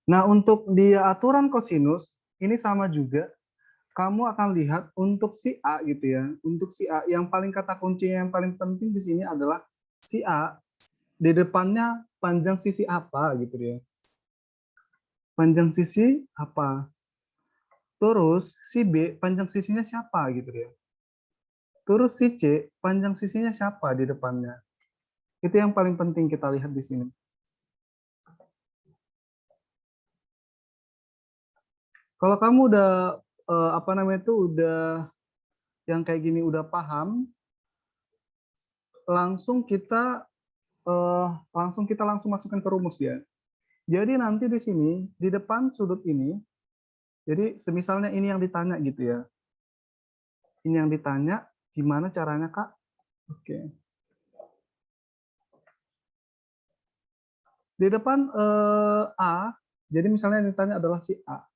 Nah, untuk di aturan kosinus, ini sama juga. Kamu akan lihat untuk si A gitu ya. Untuk si A, yang paling kata kunci yang paling penting di sini adalah si A, di depannya panjang sisi apa gitu ya. Panjang sisi apa. Terus si B, panjang sisinya siapa gitu ya. Terus si C, panjang sisinya siapa di depannya. Itu yang paling penting kita lihat di sini. Kalau kamu udah apa namanya itu udah yang kayak gini udah paham, langsung kita langsung masukkan ke rumus ya. Jadi nanti di sini di depan sudut ini, jadi semisalnya ini yang ditanya gitu ya. Ini yang ditanya, gimana caranya Kak? Oke. Di depan A, jadi misalnya yang ditanya adalah si A.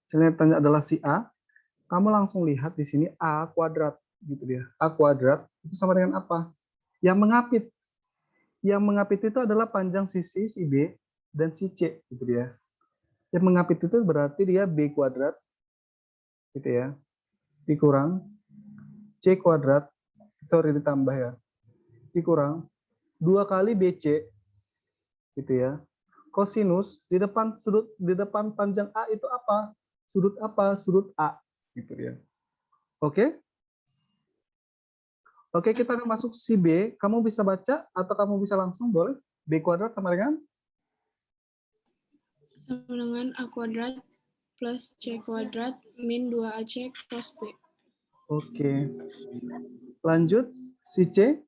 Misalnya yang ditanya adalah si A, kamu langsung lihat di sini A kuadrat gitu dia. A kuadrat itu sama dengan apa? Yang mengapit. Yang mengapit itu adalah panjang sisi si B dan si C gitu dia. Yang mengapit itu berarti dia B kuadrat gitu ya. Dikurang C kuadrat, sorry ditambah ya. Dikurang 2 kali BC gitu ya. Kosinus di depan panjang A itu apa? Sudut apa? Sudut A gitu ya. Oke? Oke, kita akan masuk si B. Kamu bisa baca atau kamu bisa langsung boleh? B kuadrat sama dengan A kuadrat plus C kuadrat min 2AC cos B. Oke. Lanjut si C.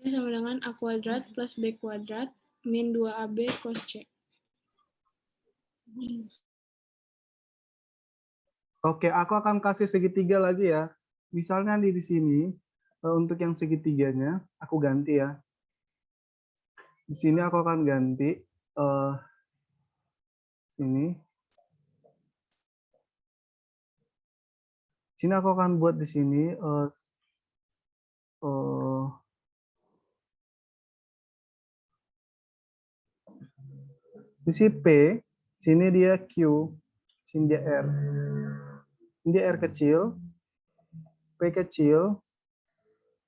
Sama dengan A kuadrat plus B kuadrat min 2AB cos C. Oke, aku akan kasih segitiga lagi ya. Misalnya di sini untuk yang segitiganya aku ganti ya. Di sini aku akan ganti sini. Sini aku akan buat di sini di sini P, sini dia Q, sini dia R. Ini dia R kecil, P kecil,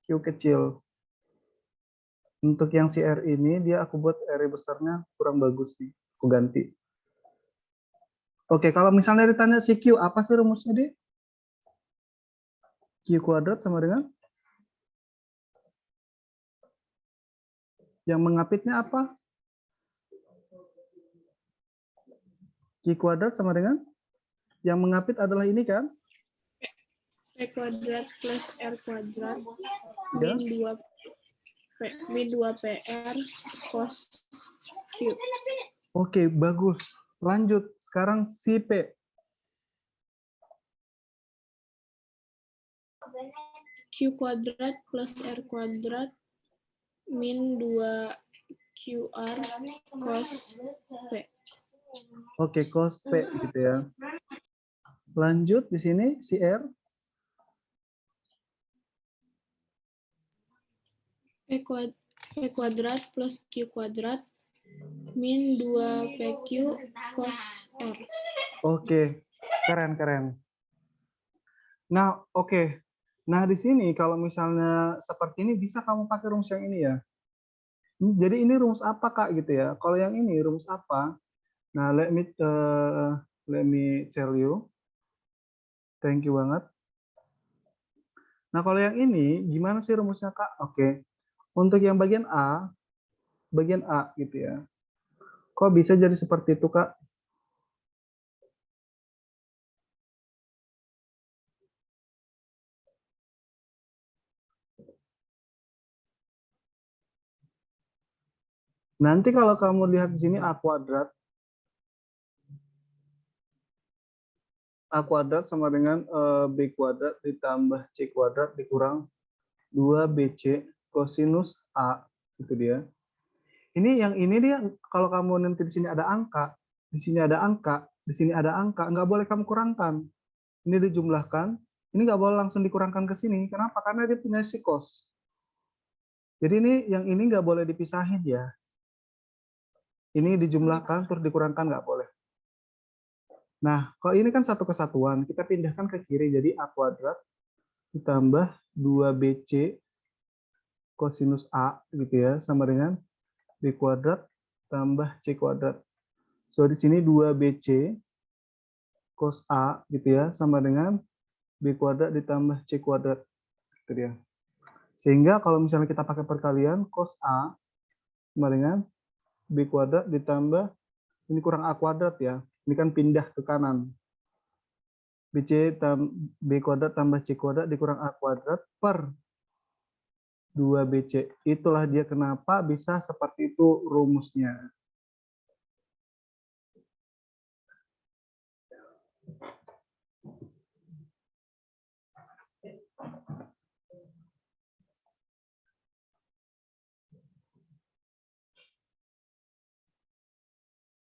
Q kecil. Untuk yang si R ini, dia aku buat R besarnya kurang bagus nih. Aku ganti. Oke, kalau misalnya ditanya si Q, apa sih rumusnya dia? Q kuadrat sama dengan? Yang mengapitnya apa? Q kuadrat sama dengan? Yang mengapit adalah ini kan? P kuadrat plus R kuadrat Ya. min 2 PR cos Q. Oke, bagus. Lanjut. Sekarang si P. Q kuadrat plus R kuadrat min 2 QR cos P. Oke, cos P gitu ya. Lanjut di sini si R. P kuadrat plus Q kuadrat min 2 PQ cos R. Oke, keren. Nah, oke. Nah, di sini kalau misalnya seperti ini bisa kamu pakai rumus yang ini ya. Jadi ini rumus apa Kak gitu ya. Kalau yang ini rumus apa? Nah, let me tell you. Thank you banget. Nah, kalau yang ini gimana sih rumusnya Kak? Oke. Untuk yang bagian A gitu ya. Kok bisa jadi seperti itu Kak? Nanti kalau kamu lihat di sini A kuadrat sama dengan B kuadrat ditambah C kuadrat dikurang 2BC kosinus A. Itu dia. Ini dia kalau kamu nanti di sini ada angka, di sini ada angka, di sini ada angka, nggak boleh kamu kurangkan. Ini dijumlahkan, ini nggak boleh langsung dikurangkan ke sini. Kenapa? Karena dia punya sikos. Jadi ini yang ini nggak boleh dipisahin ya. Ini dijumlahkan terus dikurangkan nggak boleh. Nah, kalau ini kan satu kesatuan, kita pindahkan ke kiri jadi A kuadrat ditambah 2BC kosinus A gitu ya, sama dengan B kuadrat tambah C kuadrat. So, di sini 2BC cos A gitu ya, sama dengan B kuadrat ditambah C kuadrat. Gitu dia. Sehingga kalau misalnya kita pakai perkalian, cos A sama dengan B kuadrat ditambah, ini kurang A kuadrat ya. Ini kan pindah ke kanan. B kuadrat tambah C kuadrat dikurang A kuadrat per 2BC. Itulah dia kenapa bisa seperti itu rumusnya.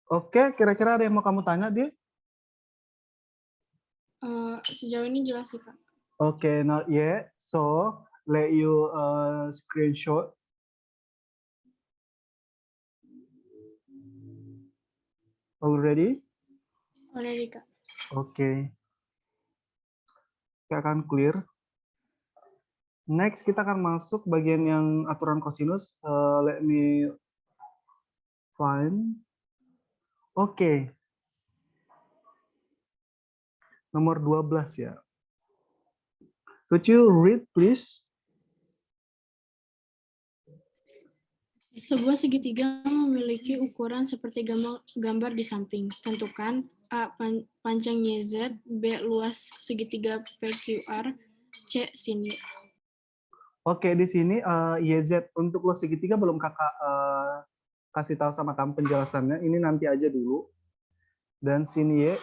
Oke, kira-kira ada yang mau kamu tanya, dia? Sejauh ini jelas sih, Kak. Okay, not yet. So, let you screenshot. Already? Already, Kak. Okay. Kita akan clear. Next, kita akan masuk bagian yang aturan kosinus. Let me find. Oke. Nomor 12 ya. Could you read, please? Sebuah segitiga memiliki ukuran seperti gambar di samping. Tentukan A. Panjang YZ, B. Luas segitiga PQR, C. Sin Y. Oke, di sini YZ untuk luas segitiga belum kakak kasih tahu sama kamu penjelasannya. Ini nanti aja dulu. Dan sin Y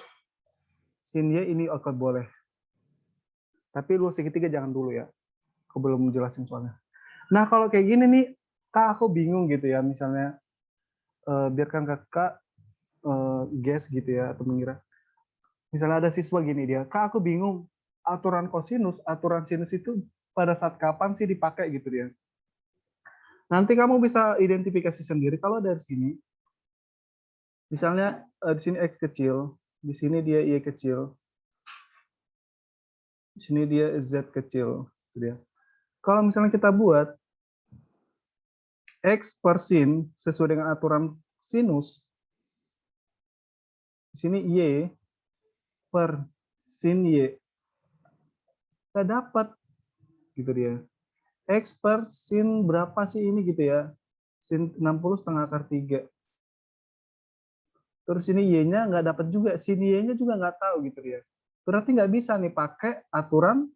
ini oke boleh. Tapi luas segitiga jangan dulu ya. Aku belum menjelasin soalnya. Nah, kalau kayak gini nih, Kak, aku bingung gitu ya. Misalnya, biarkan kakak guess gitu ya, atau mengira. Misalnya ada siswa gini dia, Kak, aku bingung. Aturan kosinus, aturan sinus itu pada saat kapan sih dipakai gitu dia. Nanti kamu bisa identifikasi sendiri kalau dari sini. Misalnya di sini X kecil, di sini dia Y kecil, di sini dia Z kecil. Gitu ya. Kalau misalnya kita buat X per sin sesuai dengan aturan sinus, di sini Y per sin Y. Kita dapat gitu dia. X per sin berapa sih ini gitu ya. Sin 60 setengah akar 3. Terus ini Y-nya nggak dapat juga. Sin Y-nya juga nggak tahu gitu dia. Berarti nggak bisa nih pakai aturan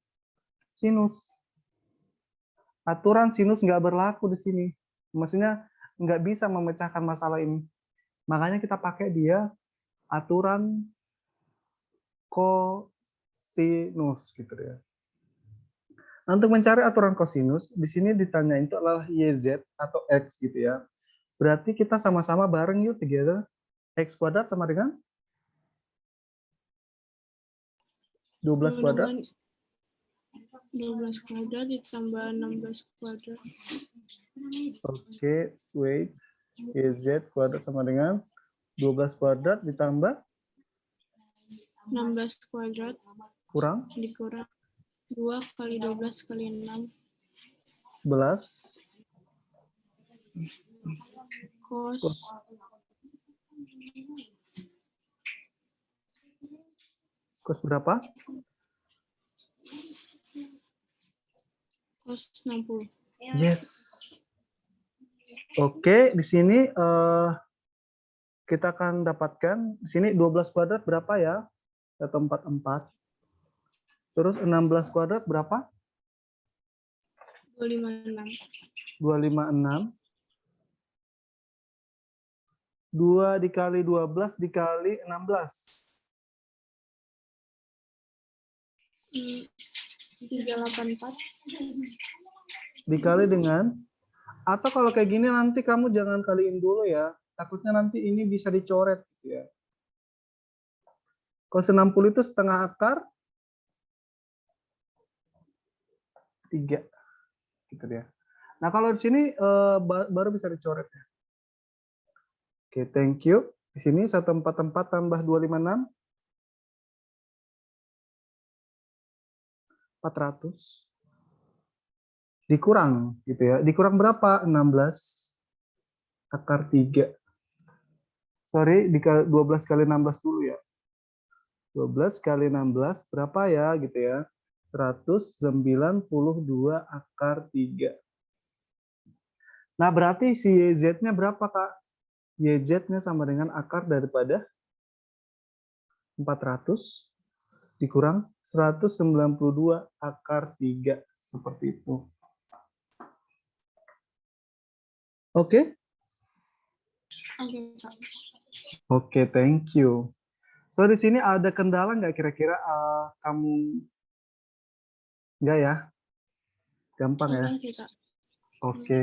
sinus. Aturan sinus nggak berlaku di sini. Maksudnya nggak bisa memecahkan masalah ini. Makanya kita pakai dia aturan kosinus gitu ya. Nah, untuk mencari aturan kosinus, di sini ditanya itu adalah YZ atau X gitu ya. Berarti kita sama-sama bareng yuk together. X kuadrat sama dengan 12 kuadrat. 12 kuadrat ditambah 16 kuadrat. Oke, wait. YZ kuadrat sama dengan 12 kuadrat ditambah 16 kuadrat kurang dikurang 2 kali 12 kali 6 11 cos cos berapa? cos 60. Yes. Oke, di sini kita akan dapatkan di sini 12 kuadrat berapa ya? Atau 44. Terus 16 kuadrat berapa? 256. 256. 2 dikali 12 dikali 16. 384. Dikali dengan, atau kalau kayak gini nanti kamu jangan kaliin dulu ya. Takutnya nanti ini bisa dicoret gitu ya. Cos 60 itu setengah akar 3 gitu ya. Nah, kalau di sini baru bisa dicoret ya. Oke, thank you. Di sini 144 tambah 256. 400. Dikurang, gitu ya. Dikurang berapa? 16 akar 3. Sorry, 12 kali 16 dulu ya. 12 kali 16 berapa ya, gitu ya. 192 akar 3. Nah, berarti si YZ-nya berapa, Kak? YZ-nya sama dengan akar daripada 400 dikurang 192 akar 3. Seperti itu. Oke? Oke, Kak. Oke, thank you. So, di sini ada kendala nggak kira-kira kamu? Nggak ya? Gampang ya? Enggak sih, Kak. Oke.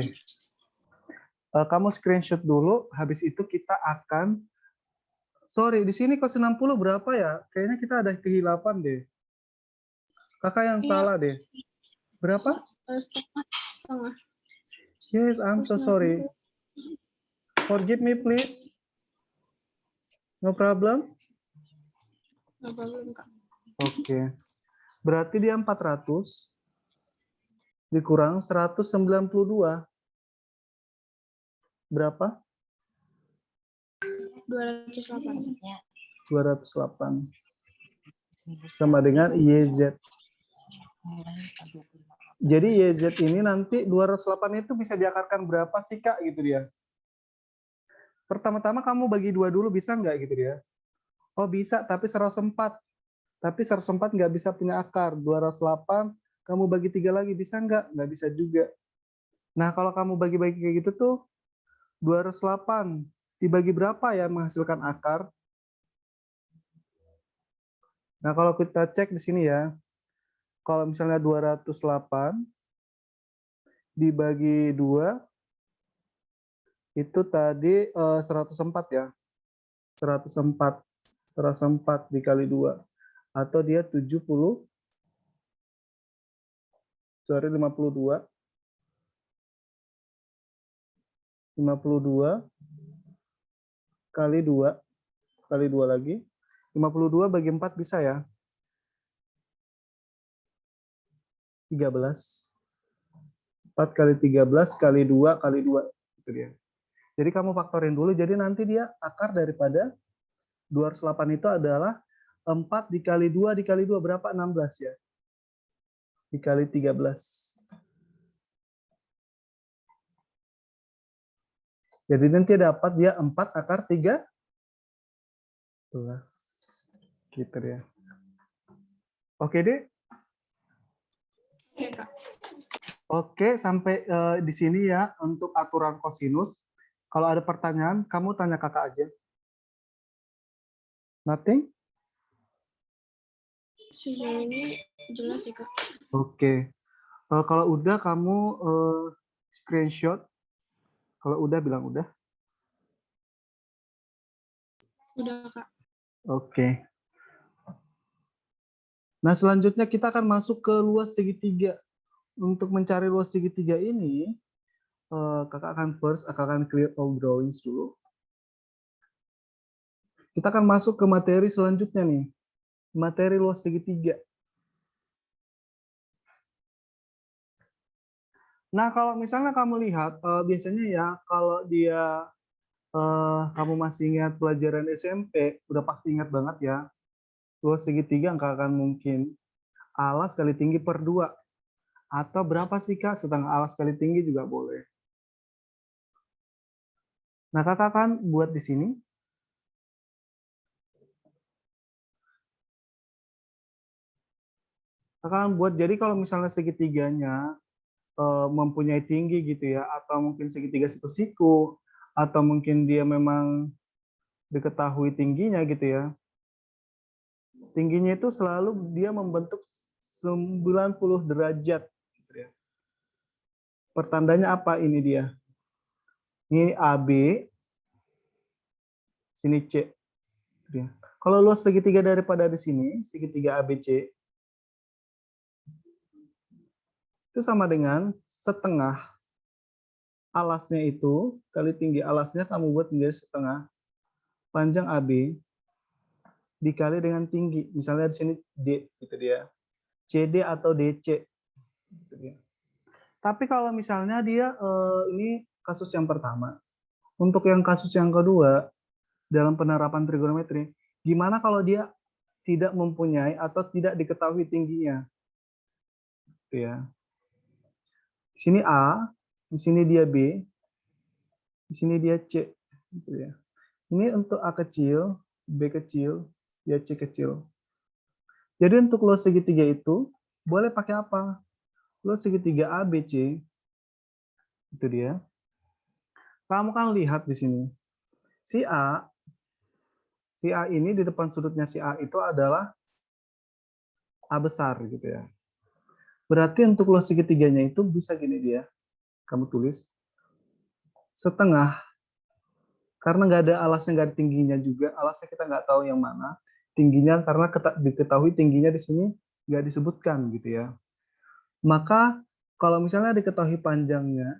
Kamu screenshot dulu, habis itu kita akan... Sorry, di sini cos 60 berapa ya? Kayaknya kita ada kehilapan deh. Kakak yang Iya, salah deh. Berapa? setengah. Yes, I'm so sorry. Forgive me, please. No problem? Nggak problem, Kak. Oke. Berarti dia 400 dikurang 192. Berapa? 208. 208. Sama dengan YZ. Jadi YZ ini nanti 208 itu bisa diakarkan berapa sih, Kak? Gitu dia. Pertama-tama kamu bagi 2 dulu, bisa nggak gitu dia? Oh bisa, tapi 104. Tapi 104 nggak bisa punya akar. 208, kamu bagi 3 lagi, bisa nggak? Nggak bisa juga. Nah, kalau kamu bagi-bagi kayak gitu tuh, 208 dibagi berapa ya menghasilkan akar? Nah, kalau kita cek di sini ya, kalau misalnya 208 dibagi 2, itu tadi 104 ya. 104. 104 dikali 2. Atau dia 70, sorry 52. 52 kali 2, kali 2 lagi. 52 bagi 4 bisa ya? 13. 4 kali 13 kali 2 kali 2. Itu dia. Jadi kamu faktorin dulu, jadi nanti dia akar daripada 208 itu adalah 4 dikali 2 dikali 2 berapa? 16 ya? Dikali 13. Jadi nanti dapat dia 4 akar 13. Gitu ya. Oke deh. Oke, Kak. Oke, sampai di sini ya untuk aturan kosinus. Kalau ada pertanyaan, kamu tanya kakak aja. Nothing? Sejauh ini jelas sih, Kak. Oke. Kalau udah kamu screenshot. Kalau udah bilang udah. Udah, Kak. Oke. Nah, selanjutnya kita akan masuk ke luas segitiga. Untuk mencari luas segitiga ini, kakak akan clear all drawings dulu. Kita akan masuk ke materi selanjutnya nih. Materi luas segitiga. Nah, kalau misalnya kamu lihat, biasanya ya kalau dia kamu masih ingat pelajaran SMP, udah pasti ingat banget ya. Luas segitiga nggak akan mungkin. Alas kali tinggi per 2. Atau berapa sih, Kak? Setengah alas kali tinggi juga boleh. Nah, kakak kan buat di sini. Kakak kan buat, jadi kalau misalnya segitiganya mempunyai tinggi gitu ya, atau mungkin segitiga siku-siku, atau mungkin dia memang diketahui tingginya gitu ya. Tingginya itu selalu dia membentuk 90 derajat. Gitu ya. Pertandanya apa ini dia? Ini AB, sini C. Gitu ya. Kalau luas segitiga daripada di sini, segitiga ABC, itu sama dengan setengah alasnya itu kali tinggi alasnya kamu buat menjadi setengah panjang AB dikali dengan tinggi. Misalnya di sini D gitu dia. CD atau DC gitu dia. Tapi kalau misalnya dia ini kasus yang pertama. Untuk yang kasus yang kedua dalam penerapan trigonometri, gimana kalau dia tidak mempunyai atau tidak diketahui tingginya? Gitu ya. Di sini A, di sini dia B, di sini dia C gitu ya. Ini untuk A kecil, B kecil, ya C kecil. Jadi untuk luas segitiga itu boleh pakai apa? Luas segitiga ABC itu dia. Kamu kan lihat di sini. Si A, si A ini di depan sudutnya si A itu adalah A besar gitu ya. Berarti untuk luas segitiganya itu bisa gini dia. Kamu tulis setengah. Karena nggak ada alasnya, nggak ada tingginya juga. Alasnya kita nggak tahu yang mana. Tingginya karena diketahui tingginya di sini nggak disebutkan gitu ya. Maka kalau misalnya diketahui panjangnya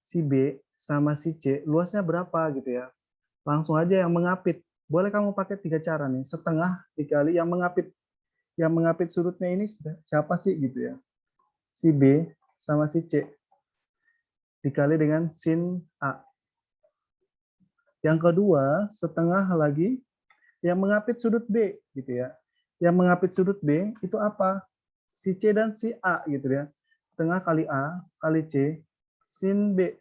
si B sama si C, luasnya berapa gitu ya. Langsung aja yang mengapit. Boleh kamu pakai 3 cara nih. Setengah dikali yang mengapit. Yang mengapit sudutnya ini siapa sih gitu ya. Si B sama si C dikali dengan sin A. Yang kedua, setengah lagi yang mengapit sudut B gitu ya. Yang mengapit sudut B itu apa? Si C dan si A gitu ya. Setengah kali A kali C sin B.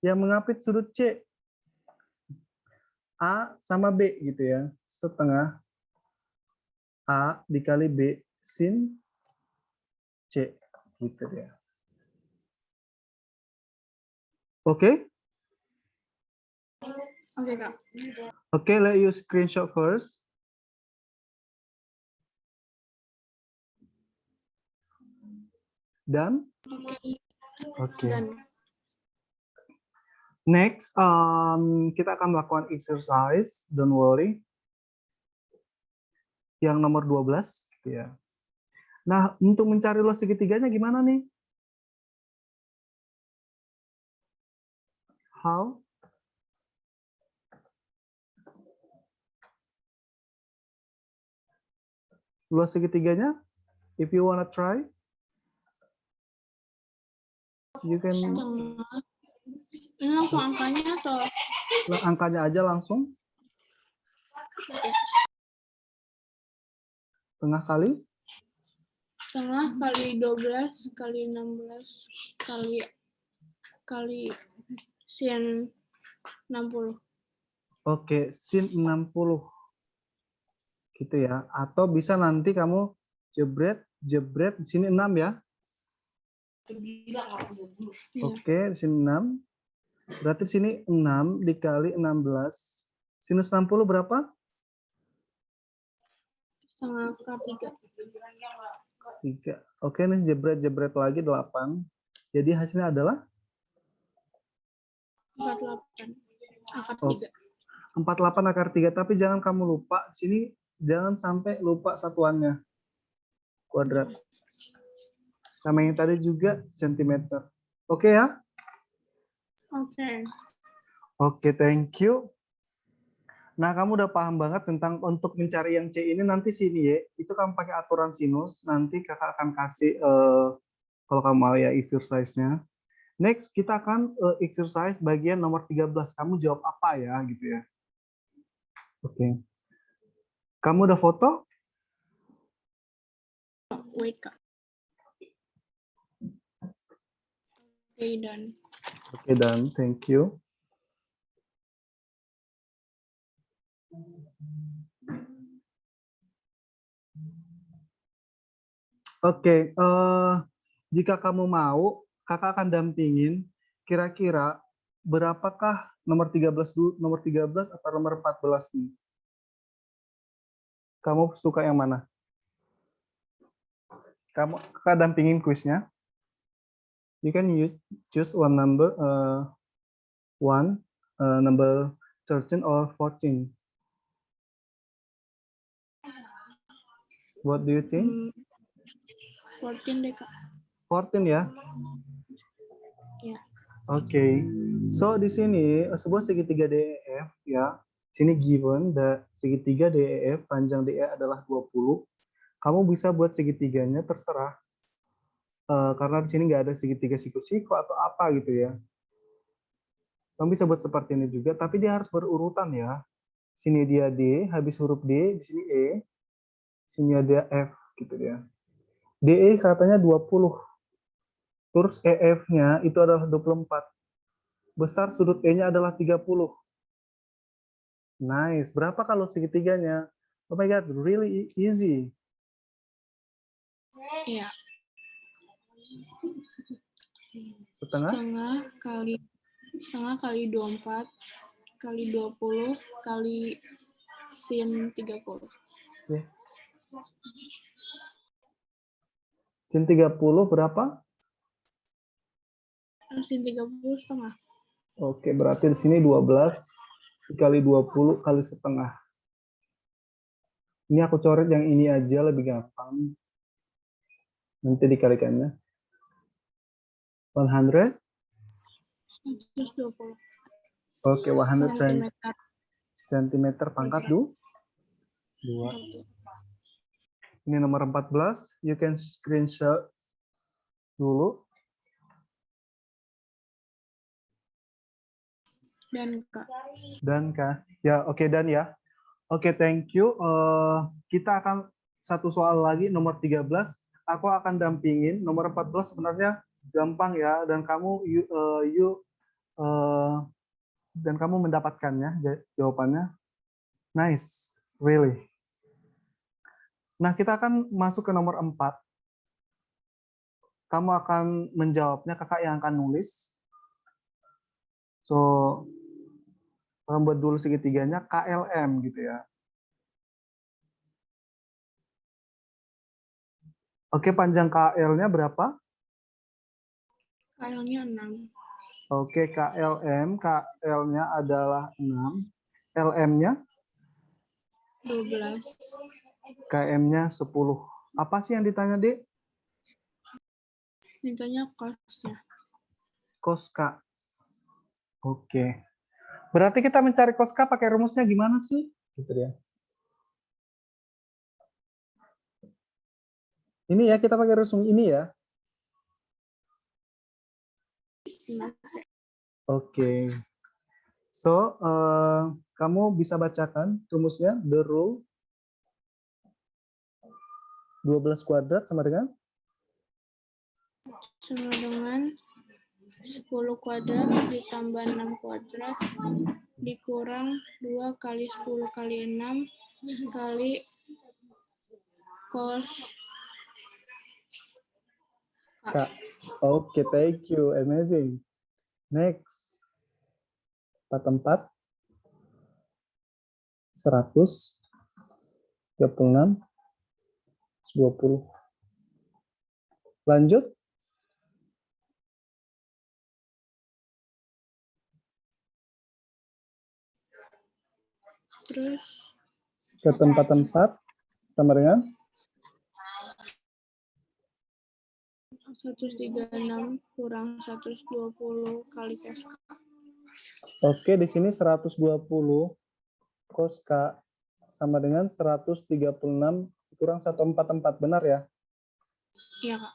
Yang mengapit sudut C A sama B gitu ya. Setengah A dikali B sin C gitu ya. Oke? Oke, Kak. Oke, let you screenshot first. Dan oke. Dan Next, kita akan melakukan exercise, don't worry. Yang nomor 12 gitu ya. Nah, untuk mencari luas segitiganya gimana nih? How? Luas segitiganya? If you wanna try, you can setengah. Ini langsung angkanya atau? angkanya aja langsung. Oke. Tengah kali Setengah kali 12 kali 16 kali sin 60. Oke, sin 60 gitu ya. Atau bisa nanti kamu jebret di sini 6 ya. Iya. Oke, di sini 6. Berarti di sini 6 dikali 16. Sinus 60 berapa? Setengah akar 3. 3. Oke, nih jebret lagi 8. Jadi hasilnya adalah 48 akar oh, 3. 48 akar 3. Tapi jangan kamu lupa, di sini jangan sampai lupa satuannya. Kuadrat. Sama yang tadi juga sentimeter. Oke ya? Oke. Oke, thank you. Nah, kamu udah paham banget tentang untuk mencari yang C ini nanti sini ya. Itu kamu pakai aturan sinus. Nanti kakak akan kasih kalau kamu mau ya exercise-nya. Next, kita akan exercise bagian nomor 13. Kamu jawab apa ya gitu ya. Oke. Kamu udah foto? Wait, Kak. Oke, dan Oke, dan thank you. Oke, jika kamu mau, kakak akan dampingin kira-kira berapakah nomor 13 dulu, nomor 13 atau nomor 14 nih? Kamu suka yang mana? Kakak dampingin kuisnya. You can choose one number, number 13 or 14. What do you think? 14 deh, Kak. 14 ya. Oke. So di sini sebuah segitiga DEF ya. Sini given segitiga DEF panjang DE adalah 20. Kamu bisa buat segitiganya terserah. Karena di sini nggak ada segitiga siku-siku atau apa gitu ya. Kamu bisa buat seperti ini juga, tapi dia harus berurutan ya. Sini dia D, habis huruf D, di sini E, sini ada F gitu ya. DE katanya 20. Terus EF-nya itu adalah 24. Besar sudut E-nya adalah 30. Nice. Berapa kalau segitiganya? Oh my God, really easy. Iya. Setengah? Setengah kali 24 kali 20 kali sin 30. Yes. Sin 30 berapa? Sin 30 setengah. Oke, berarti di sini 12 dikali 20 kali setengah. Ini aku coret yang ini aja lebih gampang. Nanti dikalikannya. 100? 120 Oke, 100 cm. centimeter pangkat 2. Ini nomor 14. You can screenshot dulu. Dan Kak. Ya, oke dan ya. Oke, thank you. Kita akan satu soal lagi, nomor 13. Aku akan dampingin. Nomor 14 sebenarnya gampang ya, dan kamu dan kamu mendapatkannya jawabannya. Nice, really. Nah, kita akan masuk ke nomor 4. Kamu akan menjawabnya, kakak yang akan nulis. So, kamu buat dulu segitiganya KLM gitu ya. Oke, panjang KL-nya berapa? KL-nya 6. Oke, KLM. KL-nya adalah 6. LM-nya? 12. KM-nya 10. Apa sih yang ditanya, Dek? Mintanya cos-nya. Cos K. Oke. Berarti kita mencari cos K pakai rumusnya gimana sih? Gitu ya. Ini ya, kita pakai rumus ini ya. Oke. So, kamu bisa bacakan rumusnya. The rule 12 kuadrat sama dengan? Sama dengan 10 kuadrat ditambah 6 kuadrat dikurang 2 kali 10 kali 6 kali cos K. Oke, thank you. Amazing. Next. 44. 100. 36. 20. Lanjut. Terus Ke tempat-tempat sama dengan 136 kurang 120 kali cos K. Oke, di sini 120 cos K sama dengan 136 kurang 144, benar ya? Iya, Kak.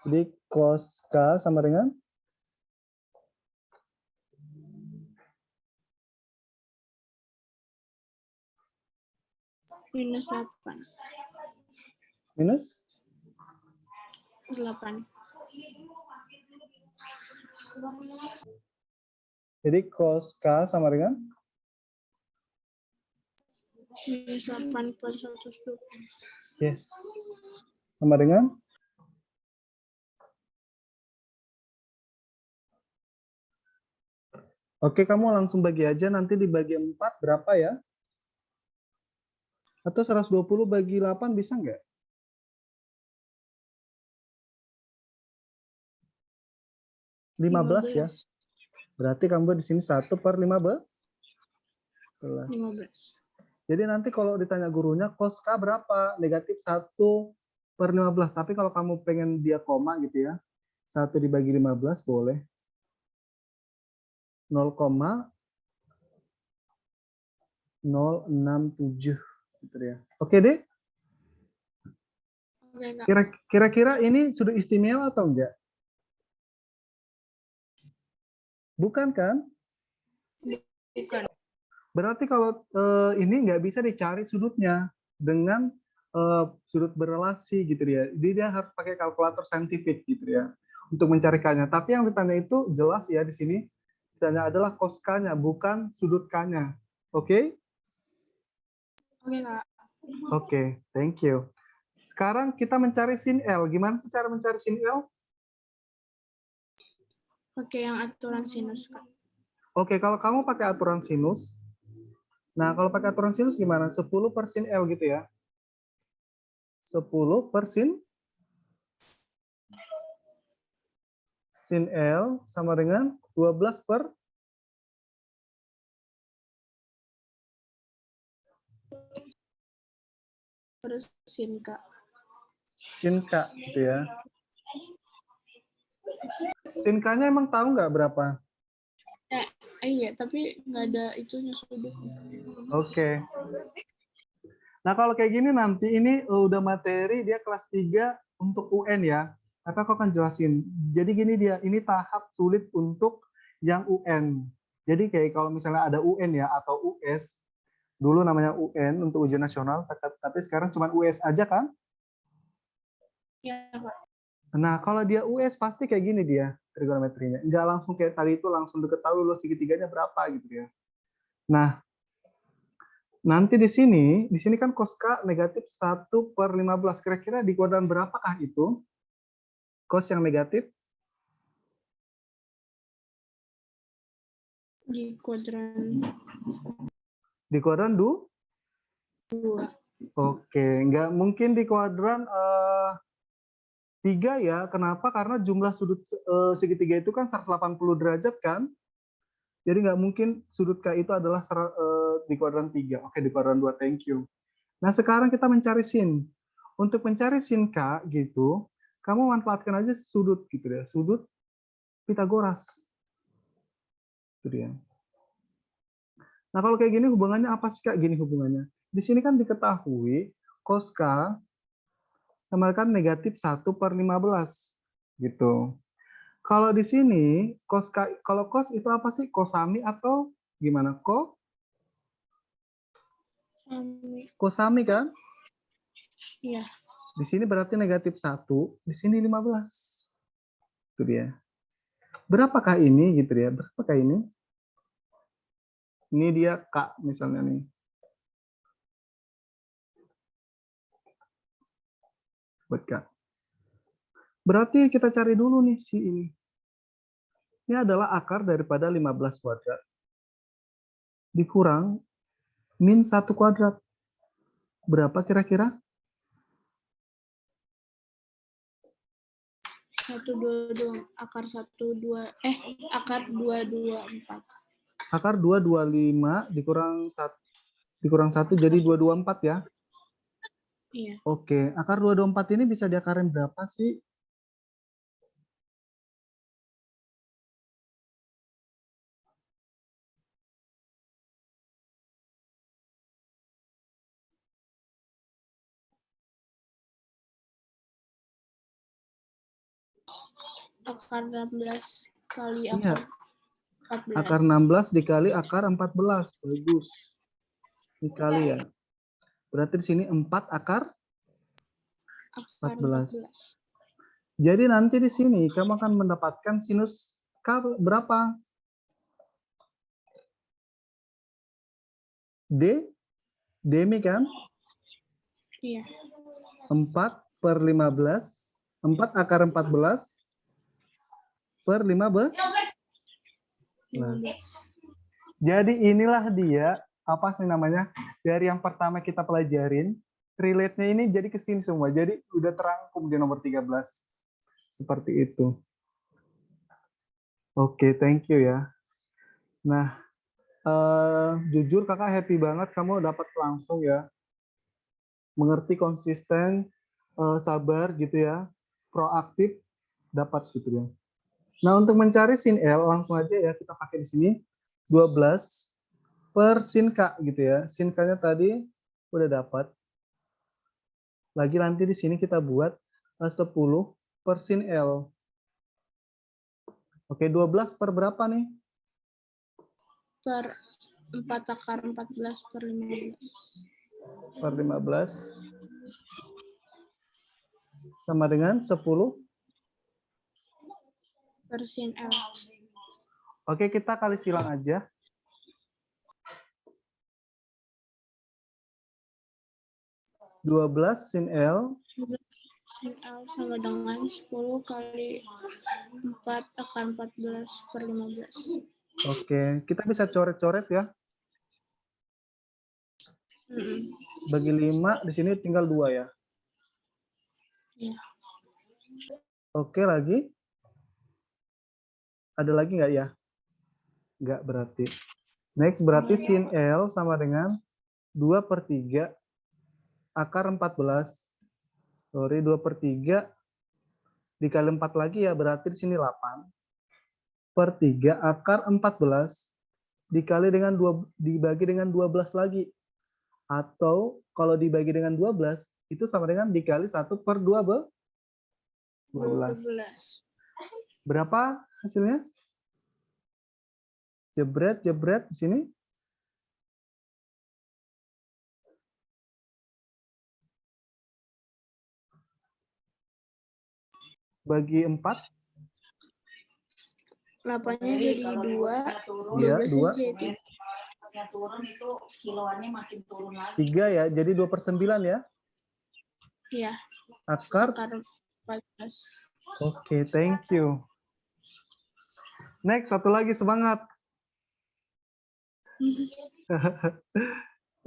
Jadi cos K sama dengan Minus 8. minus 8. Jadi cos K sama dengan Minus 8 per 120. yes. Sama dengan oke, kamu langsung bagi aja, nanti dibagi 4 berapa ya? Atau 120 bagi 8 bisa nggak? 15 ya. Berarti kamu di sini 1 per 15. 15. Jadi nanti kalau ditanya gurunya cos K berapa? Negatif 1 per 15. Tapi kalau kamu pengen dia koma gitu ya, 1 dibagi 15 boleh. 0,067 gitu ya. Oke deh. Oke, Kak. Kira-kira ini sudah istimewa atau enggak? Bukan kan? Bukan. Berarti kalau ini nggak bisa dicari sudutnya dengan sudut berelasi gitu ya. Jadi dia harus pakai kalkulator saintifik gitu ya untuk mencarikannya. Tapi yang ditanya itu jelas ya di sini. Ditanya adalah cos K-nya, bukan sudut K-nya. Oke? Oke, Kak. Oke, thank you. Sekarang kita mencari sin L. Gimana sih cara mencari sin L? Pakai yang aturan sinus, Kak. Oke, kalau kamu pakai aturan sinus, nah kalau pakai aturan sinus gimana? 10 per sin L gitu ya. 10 per sin L sama dengan 12 per Terus sin, Kak. sin K gitu ya. Sin K-nya emang tahu nggak berapa? Iya, tapi nggak ada itunya sudut. Oke. Nah, kalau kayak gini nanti ini udah materi dia kelas 3 untuk UN ya. Kakak kok akan jelasin. Jadi gini dia, ini tahap sulit untuk yang UN. Jadi kayak kalau misalnya ada UN ya atau US, dulu namanya UN untuk ujian nasional, tapi sekarang cuma US aja kan? Iya, Kak. Nah, kalau dia US pasti kayak gini dia trigonometrinya. Nggak langsung kayak tadi itu langsung diketahui lo segitiganya berapa gitu ya. Nah, nanti di sini kan cos K negatif 1 per 15. Kira-kira di kuadran berapakah itu? Cos yang negatif? Di kuadran Di kuadran 2? 2. Oke, nggak mungkin di kuadran 3 ya. Kenapa? Karena jumlah sudut segitiga itu kan 180 derajat kan? Jadi nggak mungkin sudut K itu adalah di kuadran 3. Oke, di kuadran 2, thank you. Nah, sekarang kita mencari sin. Untuk mencari sin K gitu, kamu manfaatkan aja sudut gitu ya, sudut Pitagoras. Itu dia. Nah, kalau kayak gini hubungannya apa sih Kak? Gini hubungannya. Di sini kan diketahui cos K sama kan negatif 1 per 15. Gitu. Kalau di sini, cos K, kalau cos itu apa sih? Kosami atau gimana? Kosami kan? Iya. Di sini berarti negatif 1, di sini 15. Itu dia. Berapakah ini gitu ya? Berapakah ini? Ini dia K misalnya nih. Buat K. Berarti kita cari dulu nih si ini. Ini adalah akar daripada 15 kuadrat. Dikurang min 1 kuadrat. Berapa kira-kira? 122 akar 12 akar 224. Akar 225 dikurang 1 jadi 224 ya. Iya. Oke, akar 224 ini bisa diakarin berapa sih? Akar 16 kali Iya, akar 14. akar 16 dikali akar 14. Bagus. Dikali ya. Berarti di sini 4 akar Akar 14. 14. Jadi nanti di sini kamu akan mendapatkan sinus K berapa? Demi kan? Iya. 4 per 15. 4 akar 14 per 15. 15. Jadi inilah dia, apa sih namanya, dari yang pertama kita pelajarin, relate-nya ini jadi ke sini semua. Jadi udah terangkum di nomor 13. Seperti itu. Oke, thank you ya. Nah, jujur kakak happy banget kamu dapat langsung ya. Mengerti, konsisten, sabar gitu ya, proaktif, dapat gitu ya. Nah, untuk mencari sin L, langsung aja ya kita pakai di sini 12 per sin K gitu ya. Sin K-nya tadi udah dapat. Lagi nanti di sini kita buat 10 per sin L. Oke, 12 per berapa nih? Per 4 akar 14 per 15. Per 15 sama dengan 10. Per sin L. Oke, kita kali silang aja. 12 sin L Sin L sama dengan 10 kali 4 akar 14 per 15. Oke, kita bisa coret-coret ya. Bagi 5, di sini tinggal 2 ya. Ya. Oke, lagi. Ada lagi nggak ya? Nggak berarti. Next, berarti sin L sama dengan 2 per 3 akar 14. Sorry, 2 per 3 dikali 4 lagi ya, berarti di sini 8 per 3 akar 14 dikali dengan 2, dibagi dengan 12 lagi. Atau kalau dibagi dengan 12, itu sama dengan dikali 1 per 12. 12. Berapa hasilnya? Jebret, jebret di sini. Bagi 4. 8-nya jadi 2, Iya, 12-nya 2. jadi turun itu kiloannya makin turun lagi. 3 ya, jadi 2 per 9 ya. ya, Akar. akar 14. Oke, thank you. Next, satu lagi, semangat.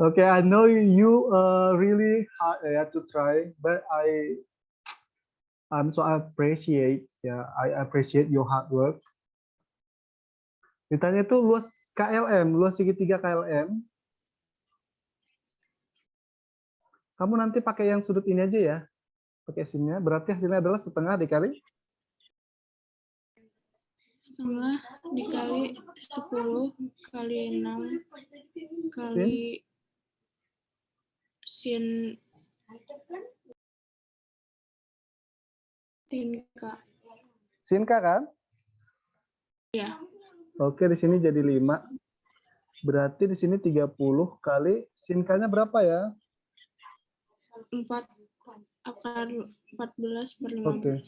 Okay, I know you really hard to try, but I appreciate, I appreciate your hard work. Ditanya itu luas KLM, luas segitiga KLM. Kamu nanti pakai yang sudut ini aja ya, pakai sinnya. Berarti hasilnya adalah setengah dikali Setengah dikali 10 kali 6 kali sin K. sin K kan? Ya, Oke, di sini jadi 5. Berarti di sini 30 kali sin K-nya berapa ya? 4 akar 14 per 15. Oke.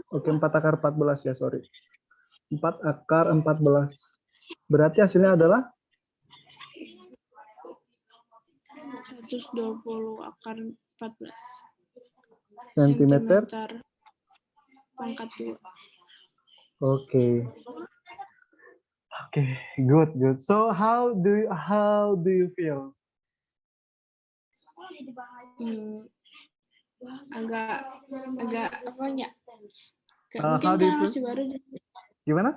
Oke, 4 akar 14 ya, sorry. 4 akar 14. Berarti hasilnya adalah 120 akar 14 sentimeter. pangkat 2. Oke. Oke, good. So how do you feel? Agak apa ya? How Mungkin do you kan feel? masih baru, Gimana?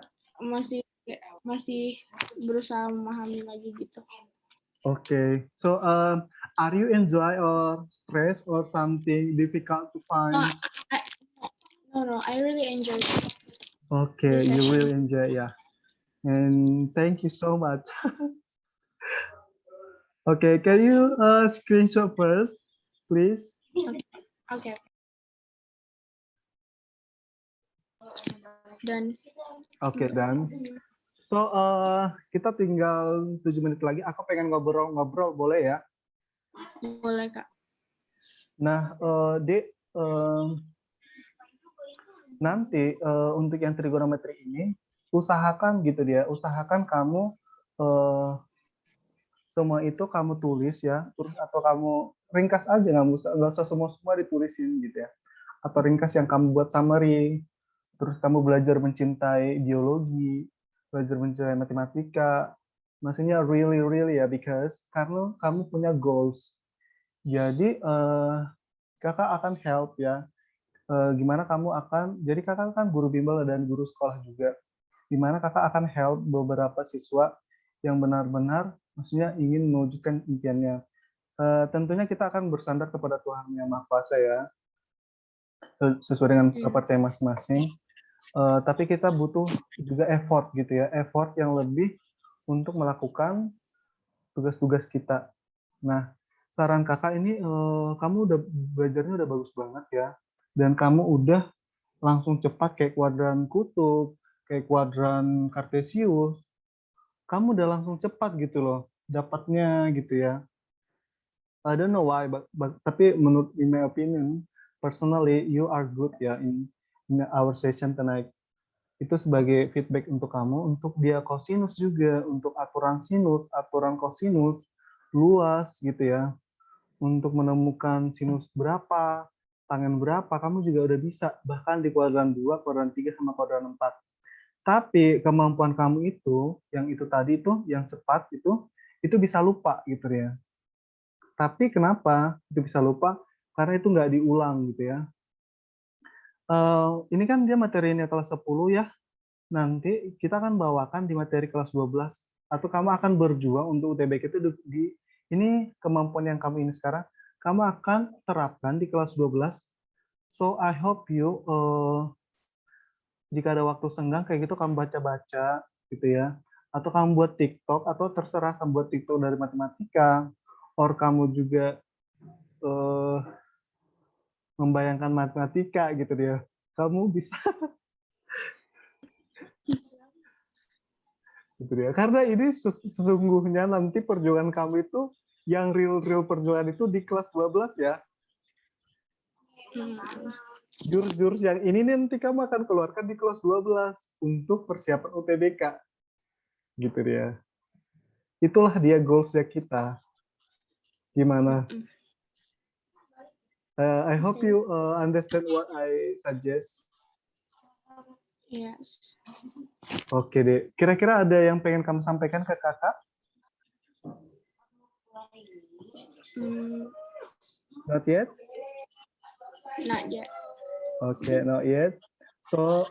masih berusaha memahami lagi gitu. Okay. So are you enjoy or stress or something difficult to find? No, I really enjoyed it. Okay, This you session. will enjoy, yeah. And thank you so much. Okay, can you screenshot first, please? Okay. Dan Oke, dan so kita tinggal 7 menit lagi. Aku pengen ngobrol-ngobrol, boleh ya? boleh Kak. Nah, Dek, nanti untuk yang trigonometri ini usahakan gitu dia, usahakan kamu semua itu kamu tulis ya, terus atau kamu ringkas aja, nggak usah semua ditulisin gitu ya, atau ringkas yang kamu buat summary, terus kamu belajar mencintai biologi, belajar mencintai matematika, maksudnya really ya, because karena kamu punya goals, jadi kakak akan help ya. Gimana kamu akan, jadi kakak kan guru bimbel dan guru sekolah juga, gimana kakak akan help beberapa siswa yang benar-benar maksudnya ingin mewujudkan impiannya. Tentunya kita akan bersandar kepada Tuhan Yang Maha Kuasa ya, sesuai dengan kepercayaan masing-masing. Tapi kita butuh juga effort gitu ya, effort yang lebih untuk melakukan tugas-tugas kita. Nah, saran kakak ini kamu udah belajarnya udah bagus banget ya, dan kamu udah langsung cepat kayak kuadran kutub, kayak kuadran kartesius, kamu udah langsung cepat gitu loh, dapatnya gitu ya. I don't know why, but tapi menurut in my opinion, personally you are good ya in our session tonight. Itu sebagai feedback untuk kamu, untuk dia kosinus juga, untuk aturan sinus, aturan kosinus, luas gitu ya. Untuk menemukan sinus berapa, tangen berapa, kamu juga udah bisa. Bahkan di kuadran 2, kuadran 3, sama kuadran 4. Tapi kemampuan kamu itu, yang itu tadi itu, yang cepat itu bisa lupa gitu ya. Tapi kenapa itu bisa lupa? Karena itu nggak diulang gitu ya. Ini kan dia materinya kelas 10 ya. Nanti kita akan bawakan di materi kelas 12. Atau kamu akan berjuang untuk UTBK itu ini kemampuan yang kamu ini sekarang, kamu akan terapkan di kelas 12. So I hope you, jika ada waktu senggang kayak gitu, kamu baca-baca gitu ya. Atau kamu buat TikTok, atau terserah kamu buat TikTok dari matematika, or kamu juga eh, membayangkan matematika gitu dia. Kamu bisa gitu ya. Karena ini sesungguhnya nanti perjuangan kamu itu yang real perjuangan itu di kelas 12 ya. Hmm. Jurus-jurus yang ini nanti kamu akan keluarkan di kelas 12 untuk persiapan UTBK. Gitu dia. Itulah dia goals-nya kita. Gimana? I hope you understand what I suggest. Yes. Oke deh. Kira-kira ada yang pengen kamu sampaikan ke kakak? Hmm, Not yet? not yet. Okay, not yet. So,